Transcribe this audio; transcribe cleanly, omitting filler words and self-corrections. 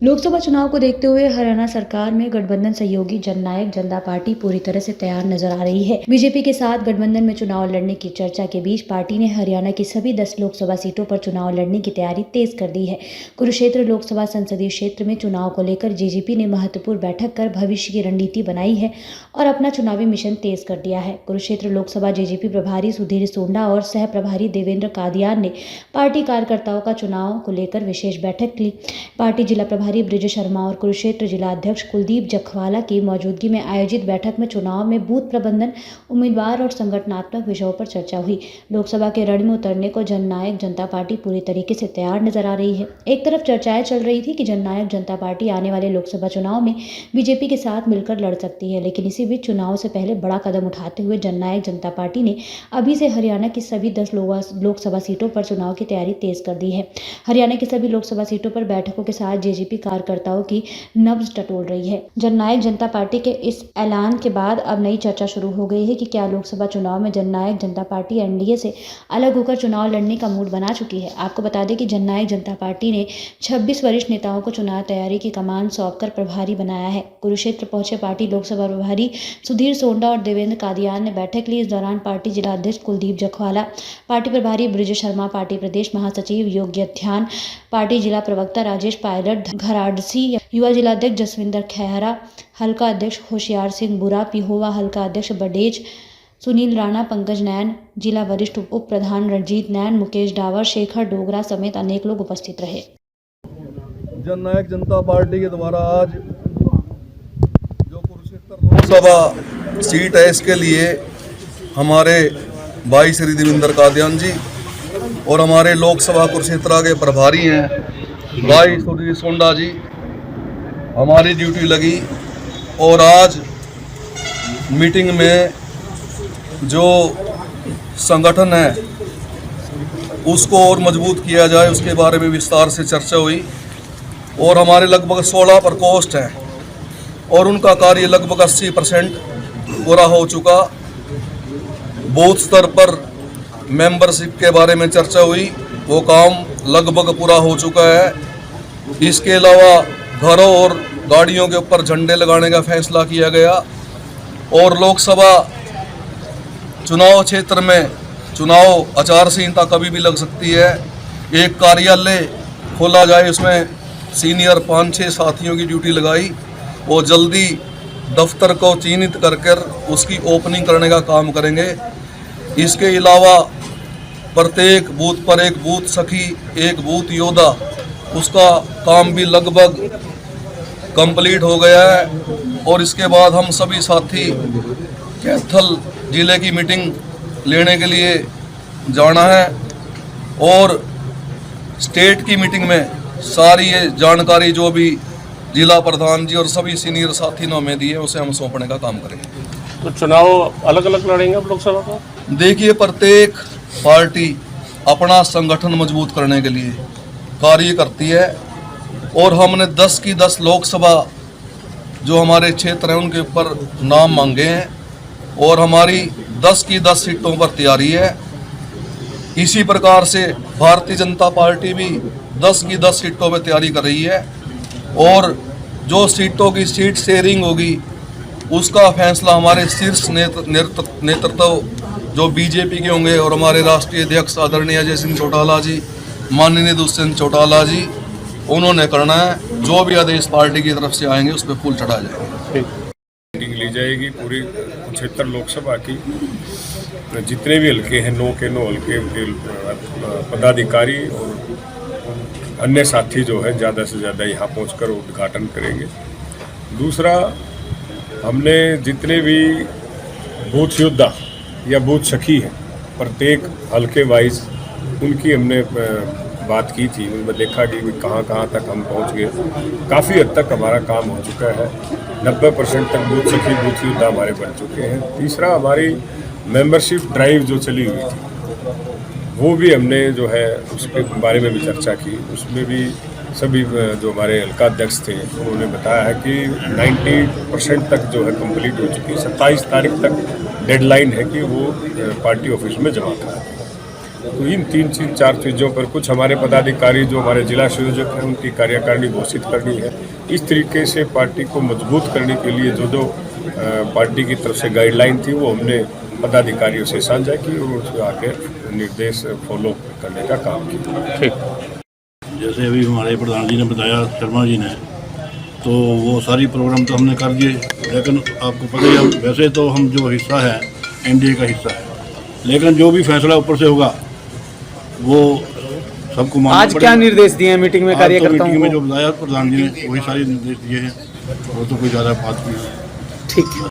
लोकसभा चुनाव को देखते हुए हरियाणा सरकार में गठबंधन सहयोगी जननायक जनता पार्टी पूरी तरह से तैयार नजर आ रही है। बीजेपी के साथ गठबंधन में चुनाव लड़ने की चर्चा के बीच पार्टी ने हरियाणा की सभी 10 लोकसभा सीटों पर चुनाव लड़ने की तैयारी तेज कर दी है। कुरुक्षेत्र लोकसभा संसदीय क्षेत्र में चुनाव को लेकर जेजेपी ने महत्वपूर्ण बैठक कर भविष्य की रणनीति बनाई है और अपना चुनावी मिशन तेज कर दिया है। कुरुक्षेत्र लोकसभा जेजेपी प्रभारी सुधीर सोंडा और सह प्रभारी देवेंद्र कादियान ने पार्टी कार्यकर्ताओं का चुनाव को लेकर विशेष बैठक ली। पार्टी जिला प्रभारी ब्रिज शर्मा और कुरुक्षेत्र जिला अध्यक्ष कुलदीप जखवाला की मौजूदगी में आयोजित बैठक में चुनाव में बूथ प्रबंधन, उम्मीदवार और संगठनात्मक विषयों पर चर्चा हुई। लोकसभा के रण में उतरने को जननायक जनता पार्टी पूरी तरीके से तैयार नजर आ रही है। एक तरफ चर्चाएं चल रही थी कि जननायक जनता पार्टी आने वाले लोकसभा चुनाव में बीजेपी के साथ मिलकर लड़ सकती है, लेकिन इसी बीच चुनाव से पहले बड़ा कदम उठाते हुए जननायक जनता पार्टी ने अभी से हरियाणा की सभी 10 लोकसभा सीटों पर चुनाव की तैयारी तेज कर दी है। हरियाणा की सभी लोकसभा सीटों पर बैठकों के साथ जेजेपी कार्यकर्ताओं की नब्ज टटोल रही है। जननायक जनता पार्टी के इस ऐलान के बाद अब नई चर्चा शुरू हो गई है कि क्या लोकसभा चुनाव में जननायक जनता पार्टी एनडीए से अलग होकर चुनाव लड़ने का मूड बना चुकी है। आपको बता दें कि जननायक जनता पार्टी ने 26 वरिष्ठ नेताओं को चुनाव तैयारी की कमान सौंपकर प्रभारी बनाया है। कुरुक्षेत्र पहुंचे पार्टी लोकसभा प्रभारी सुधीर सोंडा और देवेंद्र कादियान ने बैठक ली। इस दौरान पार्टी जिला अध्यक्ष कुलदीप जखवाला, पार्टी प्रभारी ब्रिज शर्मा, पार्टी प्रदेश महासचिव योग्य ध्यान, पार्टी जिला प्रवक्ता राजेश पायलट घराडसी, युवा जिला अध्यक्ष जसविंदर खैहरा, हल्का अध्यक्ष होशियार सिंह बुरा, पिहोवा हल्का अध्यक्ष बडेज सुनील राणा, पंकज नैन, जिला वरिष्ठ उप प्रधान रणजीत नैन, मुकेश डावर, शेखर डोगरा समेत अनेक लोग उपस्थित रहे। जननायक जनता पार्टी के द्वारा आज जो कुरुक्षेत्र लोकसभा सीट है, इसके लिए हमारे भाई श्री देवेंद्र कादियान जी और हमारे लोकसभा कुरुक्षेत्र के प्रभारी हैं भाई सुधीर सोंडा जी, हमारी ड्यूटी लगी और आज मीटिंग में जो संगठन है उसको और मजबूत किया जाए उसके बारे में विस्तार से चर्चा हुई और हमारे लगभग 16 प्रकोष्ठ हैं और उनका कार्य लगभग 80% पूरा हो चुका। बूथ स्तर पर मेंबरशिप के बारे में चर्चा हुई, वो काम लगभग पूरा हो चुका है। इसके अलावा घरों और गाड़ियों के ऊपर झंडे लगाने का फैसला किया गया और लोकसभा चुनाव क्षेत्र में चुनाव आचार संहिता कभी भी लग सकती है। एक कार्यालय खोला जाए, उसमें सीनियर 5-6 साथियों की ड्यूटी लगाई और जल्दी दफ्तर को चिन्हित कर उसकी ओपनिंग करने का काम करेंगे। इसके अलावा प्रत्येक बूथ पर एक बूथ सखी, एक बूथ योद्धा, उसका काम भी लगभग कंप्लीट हो गया है और इसके बाद हम सभी साथी कैथल जिले की मीटिंग लेने के लिए जाना है और स्टेट की मीटिंग में सारी ये जानकारी जो भी जिला प्रधान जी और सभी सीनियर साथी ने हमें दी है उसे हम सौंपने का काम करेंगे। तो चुनाव अलग अलग लड़ेंगे अब लोकसभा को? देखिए, प्रत्येक पार्टी अपना संगठन मजबूत करने के लिए कार्य करती है और हमने 10 की 10 लोकसभा जो हमारे क्षेत्र हैं उनके ऊपर नाम मांगे हैं और हमारी 10 की 10 सीटों पर तैयारी है। इसी प्रकार से भारतीय जनता पार्टी भी 10 की 10 सीटों पर तैयारी कर रही है और जो सीटों की सीट शेयरिंग होगी उसका फैसला हमारे शीर्ष नेतृत्व जो बीजेपी के होंगे और हमारे राष्ट्रीय अध्यक्ष आदरणीय अजय सिंह चौटाला जी, माननीय दुष्यंत चौटाला जी, उन्होंने करना है। जो भी आदेश पार्टी की तरफ से आएंगे उस पर फूल चढ़ा जाएगा। मीटिंग ली जाएगी पूरी कुरुक्षेत्र लोकसभा की, जितने भी हल्के हैं 9 के 9 हल्के पदाधिकारी और अन्य साथी जो है ज़्यादा से ज़्यादा यहाँ पहुँचकर उद्घाटन करेंगे। दूसरा, हमने जितने भी बूथ योद्धा या बूथ सखी हैं प्रत्येक हल्के वाइज उनकी हमने बात की थी, उनमें देखा कि कहाँ तक हम पहुँच गए। काफ़ी हद तक हमारा काम हो चुका है, 90% तक बूथ सखी बूथ योद्धा हमारे बन चुके हैं। तीसरा, हमारी मेंबरशिप ड्राइव जो चली हुई थी वो भी हमने जो है उसके बारे में भी चर्चा की। उसमें भी सभी जो हमारे हल्का अध्यक्ष थे उन्होंने बताया है कि 90% तक जो है कंप्लीट हो चुकी है। 27 तारीख तक डेडलाइन है कि वो पार्टी ऑफिस में जमा करा दें। तो इन तीन चीज चार चीज़ों पर कुछ हमारे पदाधिकारी जो हमारे जिला संयोजक हैं उनकी कार्यकारिणी घोषित करनी है। इस तरीके से पार्टी को मजबूत करने के लिए जो पार्टी की तरफ से गाइडलाइन थी वो हमने पदाधिकारियों से साझा की और उसके आगे निर्देश फॉलो करने का काम किया। जैसे अभी हमारे प्रधान जी ने बताया, शर्मा जी ने, तो वो सारी प्रोग्राम तो हमने कर दिए, लेकिन आपको पता ही है वैसे तो हम जो हिस्सा है एनडीए का हिस्सा है, लेकिन जो भी फैसला ऊपर से होगा वो सबको मानना आज क्या निर्देश दिए हैं मीटिंग में कार्यकर्ताओं मीटिंग में को? जो बताया प्रधान जी ने वही सारे निर्देश दिए हैं, वो तो कोई ज़्यादा बात नहीं है। ठीक है।